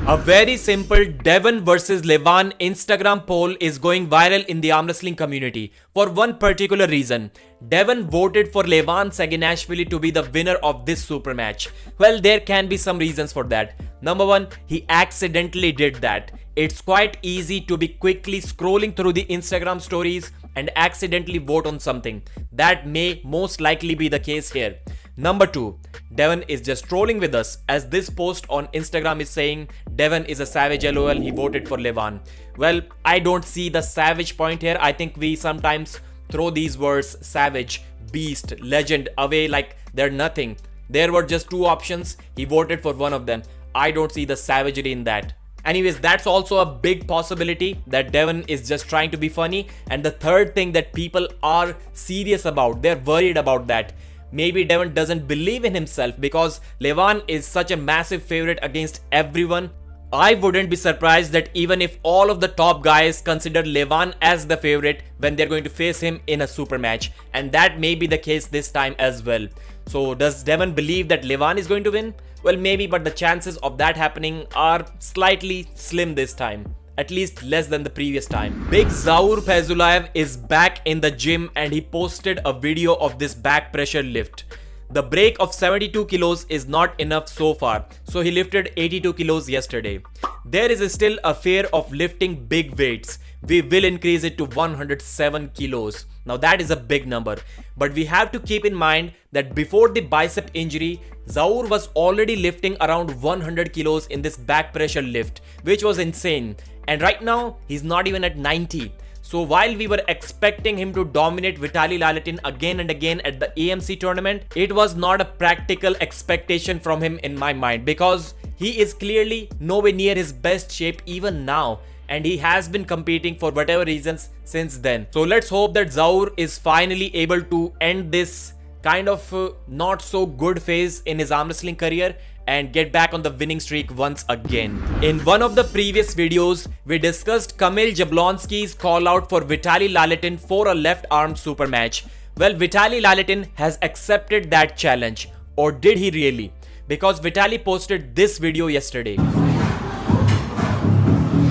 A very simple Devon versus Laletin Instagram poll is going viral in the arm wrestling community for one particular reason. Devon voted for Laletin Saginashvili to be the winner of this super match. Well, there can be some reasons for that. Number one, he accidentally did that. It's quite easy to be quickly scrolling through the Instagram stories and accidentally vote on something. That may most likely be the case here. Number 2, Devon is just trolling with us, as this post on Instagram is saying Devon is a savage LOL, he voted for Laletin. Well, I don't see the savage point here. I think we sometimes throw these words savage, beast, legend away like they're nothing. There were just two options, he voted for one of them. I don't see the savagery in that. Anyways, that's also a big possibility that Devon is just trying to be funny. And the third thing that people are serious about, they're worried about that. Maybe Devon doesn't believe in himself because Laletin is such a massive favorite against everyone. I wouldn't be surprised that even if all of the top guys consider Laletin as the favorite when they're going to face him in a super match, and that may be the case this time as well. So does Devon believe that Laletin is going to win? Well, maybe, but the chances of that happening are slightly slim this time. At least less than the previous time. Big Zaur Feyzulayev is back in the gym and he posted a video of this back pressure lift. The break of 72 kilos is not enough so far, so he lifted 82 kilos yesterday. There is still a fear of lifting big weights. We will increase it to 107 kilos. Now that is a big number, but we have to keep in mind that before the bicep injury, Zaur was already lifting around 100 kilos in this back pressure lift, which was insane. And right now, he's not even at 90. So while we were expecting him to dominate Vitaly Laletin again and again at the AMC tournament, it was not a practical expectation from him in my mind, because he is clearly nowhere near his best shape even now. And he has been competing for whatever reasons since then. So let's hope that Zaur is finally able to end this kind of not so good phase in his arm wrestling career and get back on the winning streak once again. In one of the previous videos, we discussed Kamil Jablonski's call out for Vitaly Laletin for a left arm super match. Well, Vitaly Laletin has accepted that challenge. Or did he really? Because Vitali posted this video yesterday.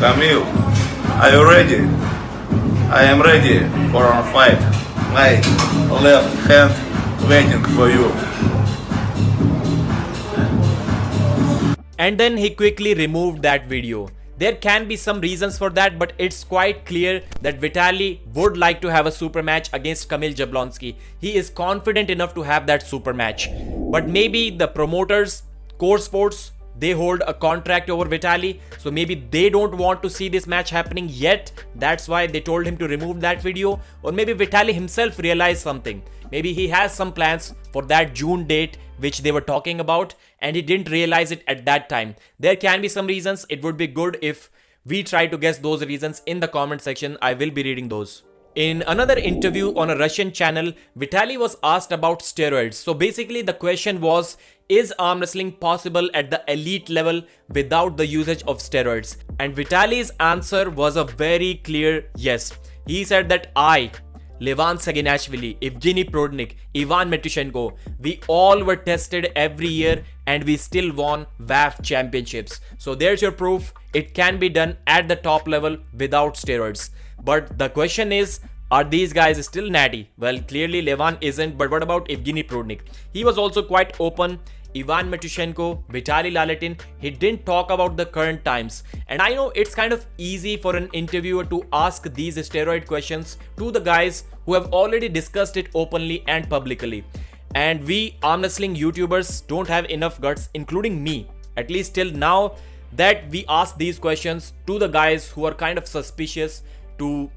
Kamil, are you ready? I am ready for our fight. My left hand waiting for you. And then he quickly removed that video. There can be some reasons for that, but it's quite clear that Vitali would like to have a super match against Kamil Jablonski. He is confident enough to have that super match. But maybe the promoters, Core Sports, they hold a contract over Vitali, so maybe they don't want to see this match happening yet. That's why they told him to remove that video. Or maybe Vitali himself realized something. Maybe he has some plans for that June date which they were talking about, and he didn't realize it at that time. There can be some reasons. It would be good if we try to guess those reasons in the comment section. I will be reading those. In another interview on a Russian channel, Vitali was asked about steroids. So basically the question was, is arm wrestling possible at the elite level without the usage of steroids? And Vitali's answer was a very clear yes. He said that Laletin Saginashvili, Evgeny Prodnik, Ivan Metushenko, we all were tested every year and we still won WAF championships. So there's your proof. It can be done at the top level without steroids. But the question is, are these guys still natty? Well, clearly Laletin isn't, but what about Evgeny Prodnik? He was also quite open. Ivan Metushenko, Vitaly Laletin, he didn't talk about the current times. And I know it's kind of easy for an interviewer to ask these steroid questions to the guys who have already discussed it openly and publicly. And we arm wrestling YouTubers don't have enough guts, including me, at least till now, that we ask these questions to the guys who are kind of suspicious, to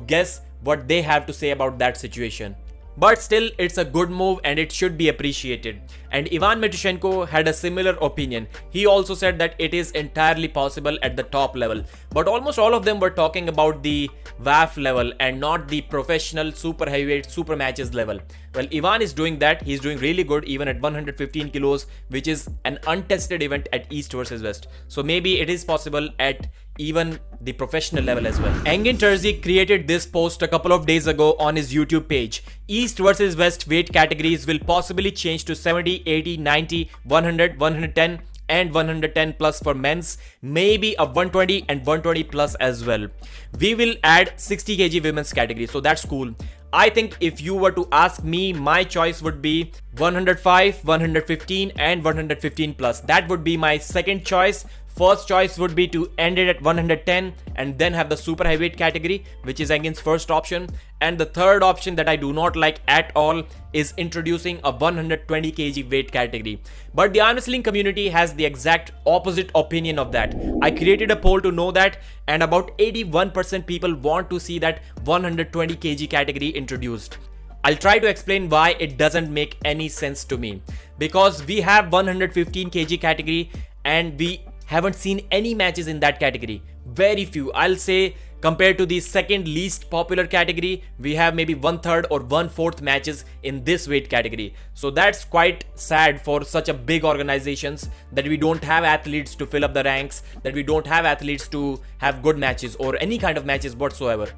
guess what they have to say about that situation. But still, it's a good move and it should be appreciated. And Ivan Metushenko had a similar opinion. He also said that it is entirely possible at the top level. But almost all of them were talking about the WAF level and not the professional super heavyweight super matches level. Well, Ivan is doing that. He's doing really good even at 115 kilos, which is an untested event at East versus West. So maybe it is possible at even the professional level as well. Engin Terzi created this post a couple of days ago on his YouTube page. East versus West weight categories will possibly change to 70, 80, 90, 100, 110 and 110 plus for men's, maybe a 120 and 120 plus as well. We will add 60 kg women's category, so that's cool. I think if you were to ask me, my choice would be 105, 115 and 115 plus. That would be my second choice. First choice would be to end it at 110 and then have the super heavyweight category, which is against first option. And the third option that I do not like at all is introducing a 120 kg weight category. But the arm wrestling community has the exact opposite opinion of that. I created a poll to know that, and about 81% people want to see that 120 kg category introduced. I'll try to explain why it doesn't make any sense to me. Because we have 115 kg category and we haven't seen any matches in that category. Very few. I'll say compared to the second least popular category, we have maybe 1/3 or 1/4 matches in this weight category. So that's quite sad for such a big organizations, that we don't have athletes to fill up the ranks, that we don't have athletes to have good matches or any kind of matches whatsoever.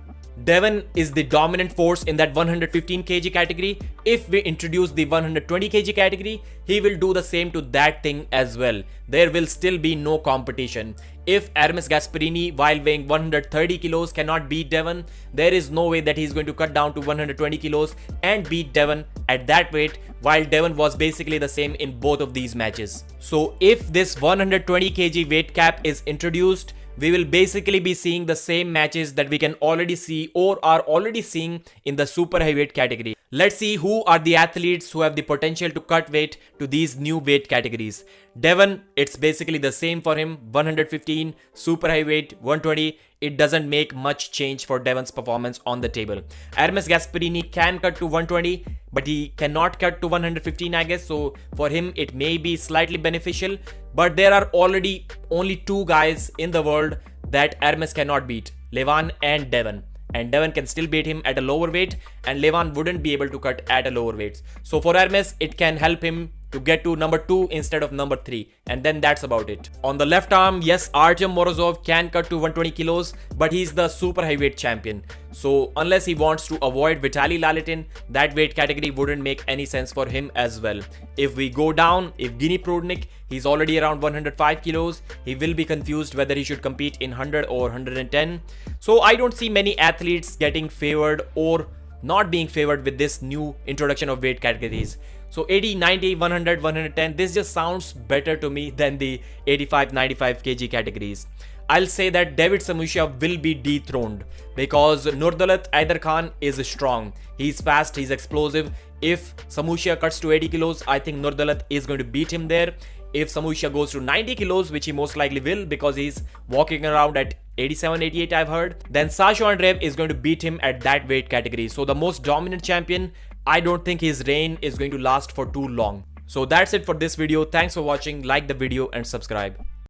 Devon is the dominant force in that 115 kg category. If we introduce the 120 kg category, he will do the same to that thing as well. There will still be no competition. If Hermes Gasparini, while weighing 130 kilos, cannot beat Devon, there is no way that he's going to cut down to 120 kilos and beat Devon at that weight, while Devon was basically the same in both of these matches. So if this 120 kg weight cap is introduced, we will basically be seeing the same matches that we can already see or are already seeing in the super heavyweight category. Let's see who are the athletes who have the potential to cut weight to these new weight categories. Devon, it's basically the same for him. 115, super heavyweight, 120. It doesn't make much change for Devon's performance on the table. Hermes Gasparini can cut to 120, but he cannot cut to 115, I guess. So for him, it may be slightly beneficial. But there are already only two guys in the world that Hermes cannot beat, Levan and Devon. And Devon can still beat him at a lower weight, and Levan wouldn't be able to cut at a lower weight. So for Hermes, it can help him to get to number 2 instead of number 3, and then that's about it. On the left arm, yes, Artem Morozov can cut to 120 kilos, but he's the super heavyweight champion. So unless he wants to avoid Vitaly Laletin, that weight category wouldn't make any sense for him as well. If we go down, if Gini Prudnik, he's already around 105 kilos, he will be confused whether he should compete in 100 or 110. So I don't see many athletes getting favored or not being favored with this new introduction of weight categories. So 80, 90, 100, 110, this just sounds better to me than the 85, 95 kg categories. I'll say that David Samusha will be dethroned because Nurdalat Aider Khan is strong. He's fast, he's explosive. If Samusha cuts to 80 kilos, I think Nurdalat is going to beat him there. If Samusha goes to 90 kilos, which he most likely will because he's walking around at 87, 88 I've heard, then Sasha Andreev is going to beat him at that weight category. So the most dominant champion, I don't think his reign is going to last for too long. So that's it for this video. Thanks for watching. Like the video and subscribe.